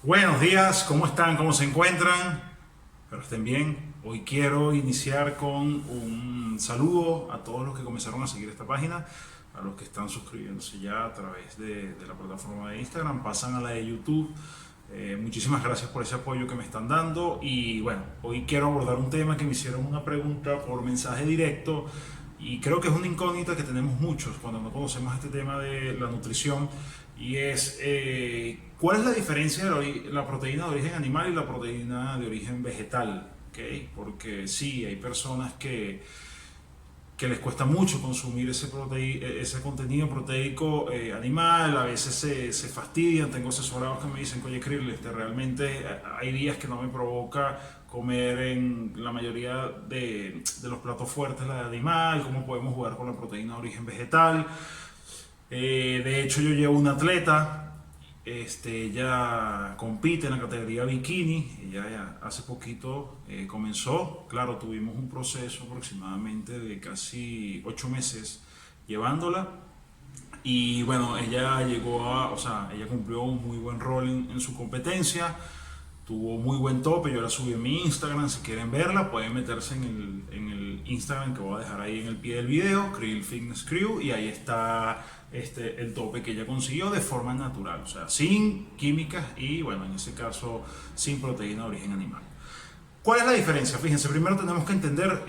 Buenos días, ¿cómo están? ¿Cómo se encuentran? Espero estén bien. Hoy quiero iniciar con un saludo a todos los que comenzaron a seguir esta página, a los que están suscribiéndose ya a través de la plataforma de Instagram, pasan a la de YouTube. Muchísimas gracias por ese apoyo que me están dando y bueno, hoy quiero abordar un tema que me hicieron una pregunta por mensaje directo y creo que es una incógnita que tenemos muchos cuando no conocemos este tema de la nutrición y es ¿cuál es la diferencia de la proteína de origen animal y la proteína de origen vegetal? ¿Okay? Porque sí, hay personas que les cuesta mucho consumir ese contenido proteico animal, a veces se fastidian, tengo asesorados que me dicen, oye Krill, realmente hay días que no me provoca comer en la mayoría de los platos fuertes la de animal, cómo podemos jugar con la proteína de origen vegetal. De hecho yo llevo una atleta, ella compite en la categoría bikini, ella ya hace poquito comenzó, claro, tuvimos un proceso aproximadamente de casi 8 meses llevándola y bueno, ella llegó o sea, ella cumplió un muy buen rol en su competencia, tuvo muy buen tope, yo la subí en mi Instagram, si quieren verla pueden meterse en el Instagram que voy a dejar ahí en el pie del video, Krill Fitness Crew, y ahí está el tope que ella consiguió de forma natural, o sea, sin químicas y bueno, en ese caso sin proteína de origen animal. ¿Cuál es la diferencia? Fíjense, primero tenemos que entender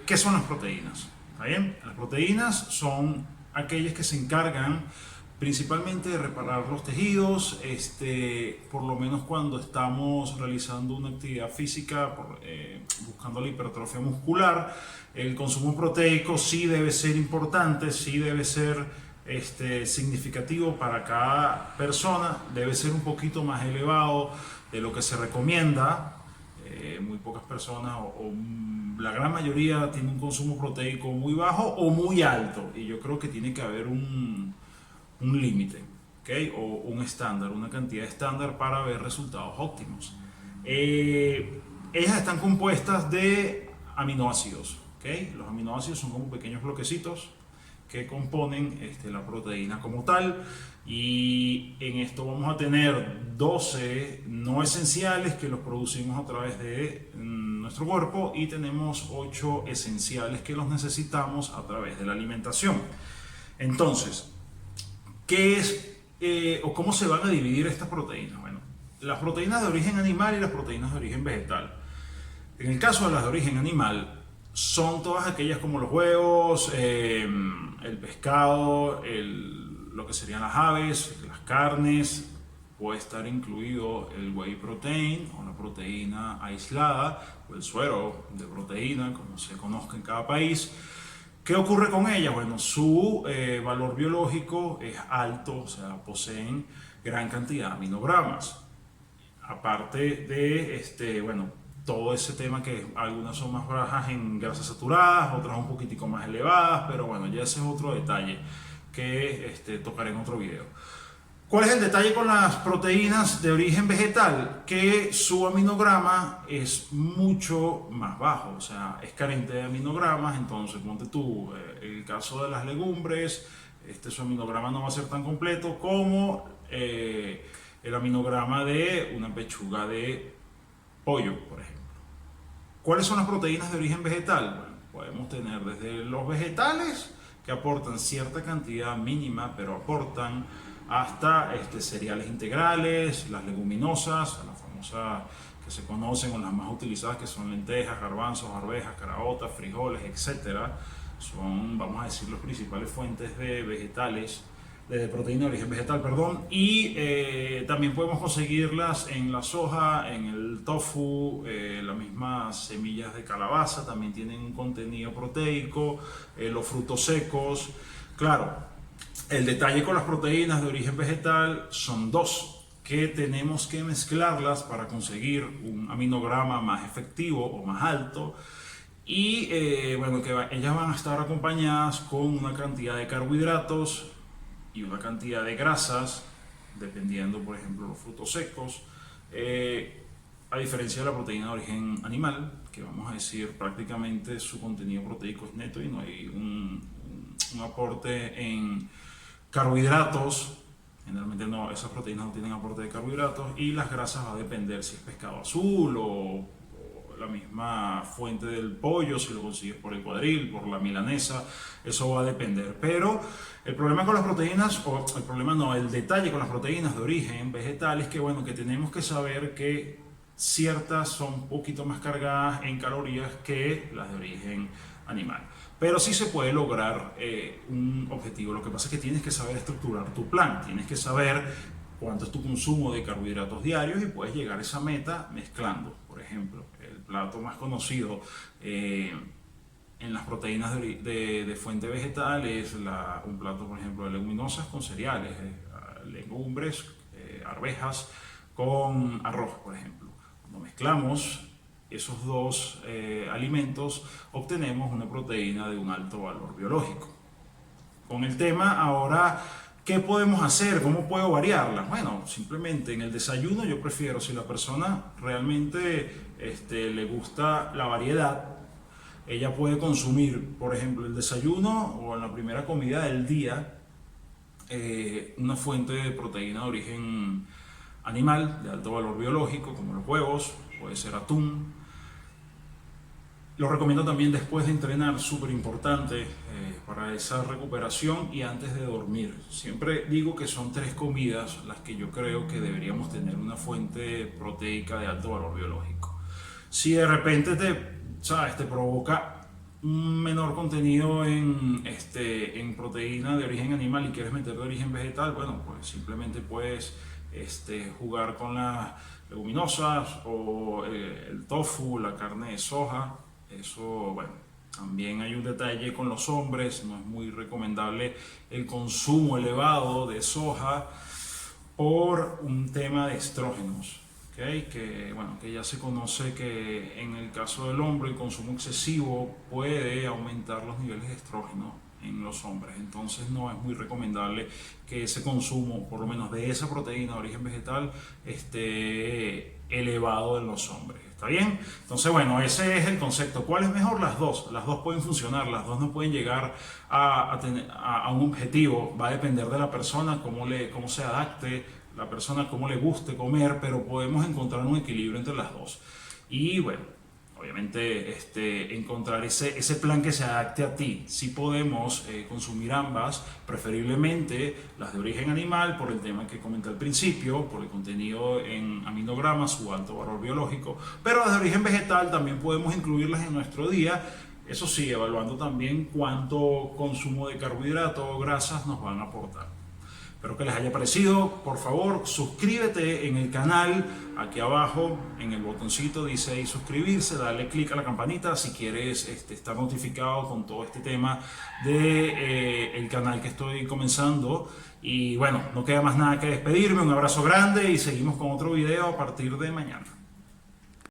qué son las proteínas. ¿Está bien? Las proteínas son aquellas que se encargan principalmente de reparar los tejidos, por lo menos cuando estamos realizando una actividad física, buscando la hipertrofia muscular. El consumo proteico sí debe ser importante, sí debe ser significativo para cada persona, debe ser un poquito más elevado de lo que se recomienda. Muy pocas personas o la gran mayoría tiene un consumo proteico muy bajo o muy alto y yo creo que tiene que haber un límite, ¿okay? O un estándar, una cantidad estándar para ver resultados óptimos. Ellas están compuestas de aminoácidos, ¿okay? Los aminoácidos son como pequeños bloquecitos que componen la proteína como tal y en esto vamos a tener 12 no esenciales que los producimos a través de nuestro cuerpo y tenemos 8 esenciales que los necesitamos a través de la alimentación. Entonces, ¿qué es o cómo se van a dividir estas proteínas? Bueno, las proteínas de origen animal y las proteínas de origen vegetal. En el caso de las de origen animal, son todas aquellas como los huevos, el pescado, lo que serían las aves, las carnes, puede estar incluido el whey protein o la proteína aislada o el suero de proteína, como se conozca en cada país. ¿Qué ocurre con ellas? Bueno, su valor biológico es alto, o sea, poseen gran cantidad de aminogramas. Aparte de, bueno, todo ese tema que algunas son más bajas en grasas saturadas, otras un poquitico más elevadas, pero bueno, ya ese es otro detalle que tocaré en otro video. ¿Cuál es el detalle con las proteínas de origen vegetal? Que su aminograma es mucho más bajo, o sea, es carente de aminogramas, entonces ponte tú, el caso de las legumbres, su aminograma no va a ser tan completo como el aminograma de una pechuga de pollo, por ejemplo. ¿Cuáles son las proteínas de origen vegetal? Bueno, podemos tener desde los vegetales, que aportan cierta cantidad mínima, pero aportan hasta cereales integrales, las leguminosas, las famosas que se conocen o las más utilizadas que son lentejas, garbanzos, arvejas, caraotas, frijoles, etcétera. Son, vamos a decir, las principales fuentes de vegetales, de proteína de origen vegetal, perdón, y también podemos conseguirlas en la soja, en el tofu, las mismas semillas de calabaza también tienen un contenido proteico, los frutos secos. Claro, el detalle con las proteínas de origen vegetal son dos, que tenemos que mezclarlas para conseguir un aminograma más efectivo o más alto y bueno, que ellas van a estar acompañadas con una cantidad de carbohidratos y una cantidad de grasas, dependiendo, por ejemplo, los frutos secos, a diferencia de la proteína de origen animal, que vamos a decir prácticamente su contenido proteico es neto y no hay un aporte en carbohidratos Generalmente no, esas proteínas no tienen aporte de carbohidratos, y las grasas va a depender si es pescado azul o la misma fuente del pollo, si lo consigues por el cuadril, por la milanesa, eso va a depender. Pero el problema con las proteínas, o el problema no, el detalle con las proteínas de origen vegetal es que, bueno, que tenemos que saber que ciertas son un poquito más cargadas en calorías que las de origen animal. Pero sí se puede lograr un objetivo. Lo que pasa es que tienes que saber estructurar tu plan, tienes que saber cuánto es tu consumo de carbohidratos diarios, y puedes llegar a esa meta mezclando. Por ejemplo, el plato más conocido en las proteínas de fuente vegetal es un plato, por ejemplo, de leguminosas con cereales, legumbres, arvejas con arroz, por ejemplo. Cuando mezclamos esos dos alimentos, obtenemos una proteína de un alto valor biológico. Con el tema ahora, ¿qué podemos hacer? ¿Cómo puedo variarla? Bueno, simplemente en el desayuno yo prefiero, si la persona realmente le gusta la variedad, ella puede consumir, por ejemplo, el desayuno o en la primera comida del día, una fuente de proteína de origen animal de alto valor biológico, como los huevos, puede ser atún. Lo recomiendo también después de entrenar, súper importante para esa recuperación, y antes de dormir. Siempre digo que son 3 comidas las que yo creo que deberíamos tener una fuente proteica de alto valor biológico. Si de repente te provoca un menor contenido en proteína de origen animal y quieres meter de origen vegetal, bueno, pues simplemente puedes jugar con las leguminosas o el tofu, la carne de soja. Eso, bueno, también hay un detalle con los hombres, no es muy recomendable el consumo elevado de soja por un tema de estrógenos, ¿okay? Que ya se conoce que en el caso del hombre el consumo excesivo puede aumentar los niveles de estrógeno en los hombres. Entonces no es muy recomendable que ese consumo, por lo menos de esa proteína de origen vegetal, esté elevado en los hombres. ¿Está bien? Entonces, bueno, ese es el concepto. ¿Cuál es mejor? Las dos pueden funcionar, las dos no pueden llegar a un objetivo. Va a depender de la persona, cómo se adapte la persona, cómo le guste comer, pero podemos encontrar un equilibrio entre las dos. Y bueno, obviamente encontrar ese plan que se adapte a ti. Sí podemos consumir ambas, preferiblemente las de origen animal por el tema que comenté al principio, por el contenido en aminogramas, su alto valor biológico, pero las de origen vegetal también podemos incluirlas en nuestro día, eso sí, evaluando también cuánto consumo de carbohidratos o grasas nos van a aportar. Espero que les haya parecido. Por favor, suscríbete en el canal. Aquí abajo en el botoncito dice ahí suscribirse, dale clic a la campanita si quieres estar notificado con todo este tema de el canal que estoy comenzando. Y bueno, no queda más nada que despedirme. Un abrazo grande y seguimos con otro video a partir de mañana.